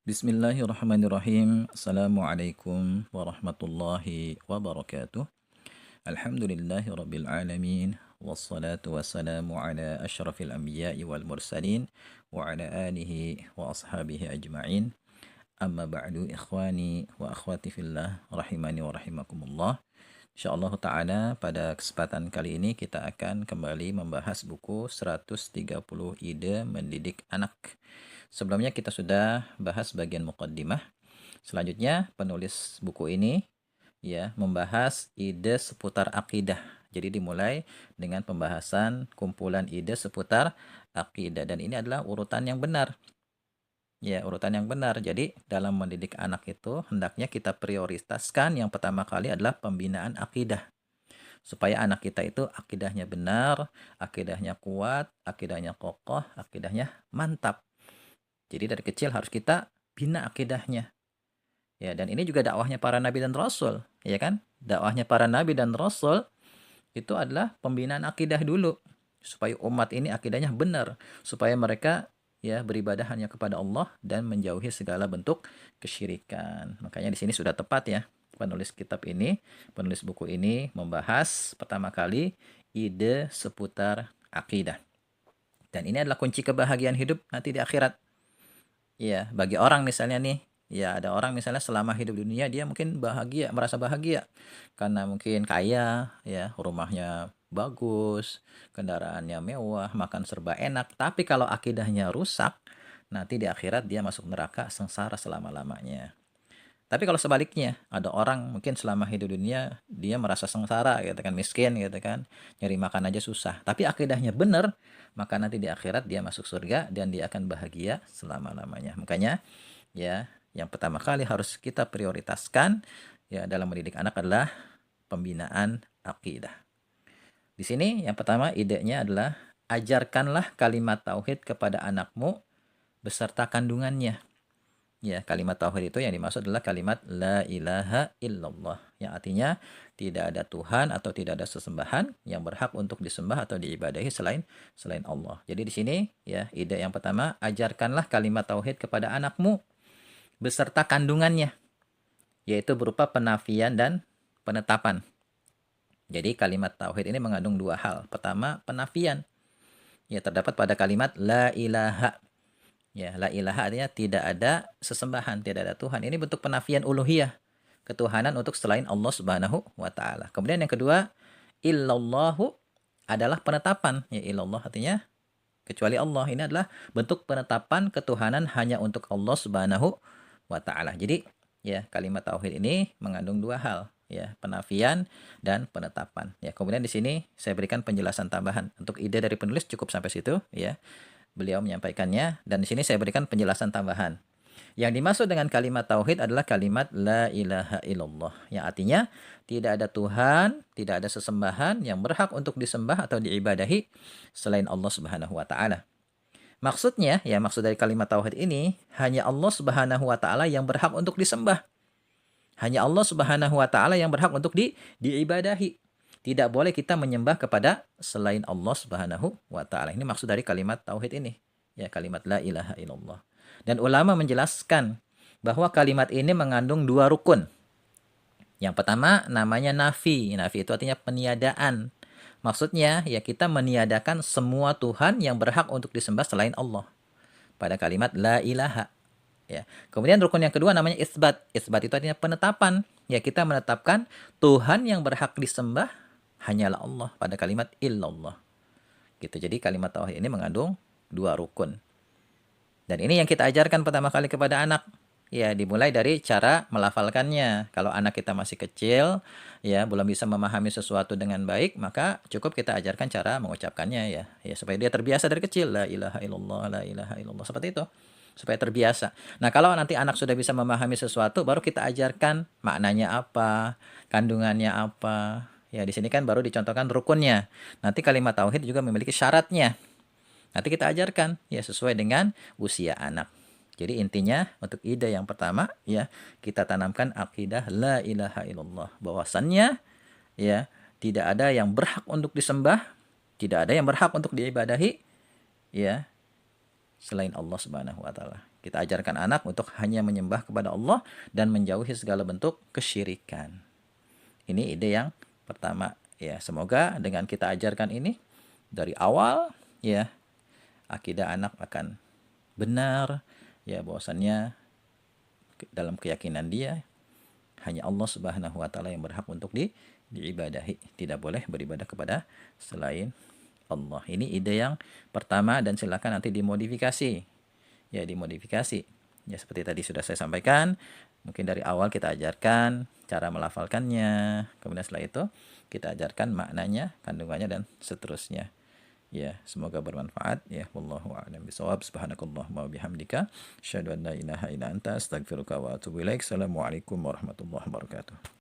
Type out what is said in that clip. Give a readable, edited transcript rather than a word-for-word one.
Bismillahirrahmanirrahim. Assalamualaikum warahmatullahi wabarakatuh. Alhamdulillahi rabbil alamin. Wassalatu wassalamu ala ashrafil anbiya'i wal mursalin wa ala alihi wa ashabihi ajma'in. Amma ba'du ikhwani wa akhwati fillah rahimani wa rahimakumullah. InsyaAllah ta'ala pada kesempatan kali ini kita akan kembali membahas buku 130 ide mendidik anak. Sebelumnya kita sudah bahas bagian muqaddimah. Selanjutnya penulis buku ini ya membahas ide seputar akidah. Jadi dimulai dengan pembahasan kumpulan ide seputar akidah dan ini adalah urutan yang benar. Ya, urutan yang benar. Jadi dalam mendidik anak itu hendaknya kita prioritaskan yang pertama kali adalah pembinaan akidah. Supaya anak kita itu akidahnya benar, akidahnya kuat, akidahnya kokoh, akidahnya mantap. Jadi dari kecil harus kita bina akidahnya. Ya, dan ini juga dakwahnya para nabi dan rasul, ya kan? Dakwahnya para nabi dan rasul itu adalah pembinaan akidah dulu supaya umat ini akidahnya benar, supaya mereka ya beribadah hanya kepada Allah dan menjauhi segala bentuk kesyirikan. Makanya di sini sudah tepat ya penulis kitab ini, penulis buku ini membahas pertama kali ide seputar akidah. Dan ini adalah kunci kebahagiaan hidup nanti di akhirat. Ya, bagi orang misalnya nih, ya ada orang misalnya selama hidup di dunia dia mungkin bahagia, merasa bahagia karena mungkin kaya, ya, rumahnya bagus, kendaraannya mewah, makan serba enak. Tapi kalau akidahnya rusak, nanti di akhirat dia masuk neraka sengsara selama-lamanya. Tapi kalau sebaliknya, ada orang mungkin selama hidup dunia dia merasa sengsara gitu kan, miskin gitu kan, nyari makan aja susah. Tapi akidahnya benar, maka nanti di akhirat dia masuk surga dan dia akan bahagia selama-lamanya. Makanya ya, yang pertama kali harus kita prioritaskan ya dalam mendidik anak adalah pembinaan akidah. Di sini yang pertama idenya adalah ajarkanlah kalimat tauhid kepada anakmu beserta kandungannya. Ya, kalimat tauhid itu yang dimaksud adalah kalimat la ilaha illallah, yang artinya tidak ada Tuhan atau tidak ada sesembahan yang berhak untuk disembah atau diibadahi selain Allah. Jadi di sini ya, ide yang pertama, ajarkanlah kalimat tauhid kepada anakmu beserta kandungannya, yaitu berupa penafian dan penetapan. Jadi kalimat tauhid ini mengandung dua hal. Pertama, penafian. Ya, terdapat pada kalimat la ilaha. Ya, la ilaha artinya tidak ada sesembahan, tidak ada Tuhan. Ini bentuk penafian uluhiyah, ketuhanan untuk selain Allah Subhanahu wa taala. Kemudian yang kedua, illallahu adalah penetapan. Ya, illallah artinya kecuali Allah. Ini adalah bentuk penetapan ketuhanan hanya untuk Allah Subhanahu wa taala. Jadi, ya, kalimat tauhid ini mengandung dua hal, ya, penafian dan penetapan. Ya, kemudian di sini saya berikan penjelasan tambahan. Untuk ide dari penulis cukup sampai situ, ya. Beliau menyampaikannya dan di sini saya berikan penjelasan tambahan. Yang dimaksud dengan kalimat tauhid adalah kalimat la ilaha illallah, yang artinya tidak ada Tuhan, tidak ada sesembahan yang berhak untuk disembah atau diibadahi selain Allah Subhanahu wa taala. Maksudnya, ya maksud dari kalimat tauhid ini hanya Allah Subhanahu wa taala yang berhak untuk disembah. Hanya Allah Subhanahu wa taala yang berhak untuk diibadahi. Tidak boleh kita menyembah kepada selain Allah Subhanahu wa taala. Ini maksud dari kalimat tauhid ini. Ya, kalimat la ilaha illallah. Dan ulama menjelaskan bahwa kalimat ini mengandung dua rukun. Yang pertama namanya nafi. Nafi itu artinya peniadaan. Maksudnya ya kita meniadakan semua Tuhan yang berhak untuk disembah selain Allah. Pada kalimat la ilaha. Ya. Kemudian rukun yang kedua namanya isbat. Isbat itu artinya penetapan. Ya, kita menetapkan Tuhan yang berhak disembah hanyalah Allah pada kalimat illallah. Gitu. Jadi kalimat tauhid ini mengandung dua rukun. Dan ini yang kita ajarkan pertama kali kepada anak. Ya, dimulai dari cara melafalkannya. Kalau anak kita masih kecil, ya, belum bisa memahami sesuatu dengan baik, maka cukup kita ajarkan cara mengucapkannya ya. Ya, supaya dia terbiasa dari kecil la ilaha illallah, la ilaha illallah, seperti itu. Supaya terbiasa. Nah, kalau nanti anak sudah bisa memahami sesuatu, baru kita ajarkan maknanya apa, kandungannya apa. Ya, di sini kan baru dicontohkan rukunnya. Nanti kalimat tauhid juga memiliki syaratnya. Nanti kita ajarkan ya sesuai dengan usia anak. Jadi intinya untuk ide yang pertama ya, kita tanamkan akidah la ilaha illallah. Bahwasannya ya tidak ada yang berhak untuk disembah, tidak ada yang berhak untuk diibadahi ya selain Allah Subhanahu wa taala. Kita ajarkan anak untuk hanya menyembah kepada Allah dan menjauhi segala bentuk kesyirikan. Ini ide yang pertama. Ya, semoga dengan kita ajarkan ini dari awal, ya, akidah anak akan benar, ya, bahwasannya dalam keyakinan dia hanya Allah Subhanahu wa taala yang berhak untuk diibadahi. Tidak boleh beribadah kepada selain Allah. Ini ide yang pertama dan silakan nanti dimodifikasi. Ya, dimodifikasi. Ya, seperti tadi sudah saya sampaikan, mungkin dari awal kita ajarkan cara melafalkannya, kemudian setelah itu kita ajarkan maknanya, kandungannya dan seterusnya. Ya, semoga bermanfaat. Ya, wallahu a'lam bishawab. Subhanakallahumma wa bihamdika, asyhadu an la ilaha illa anta, astaghfiruka wa atubu ilaik. Assalamualaikum warahmatullahi wabarakatuh.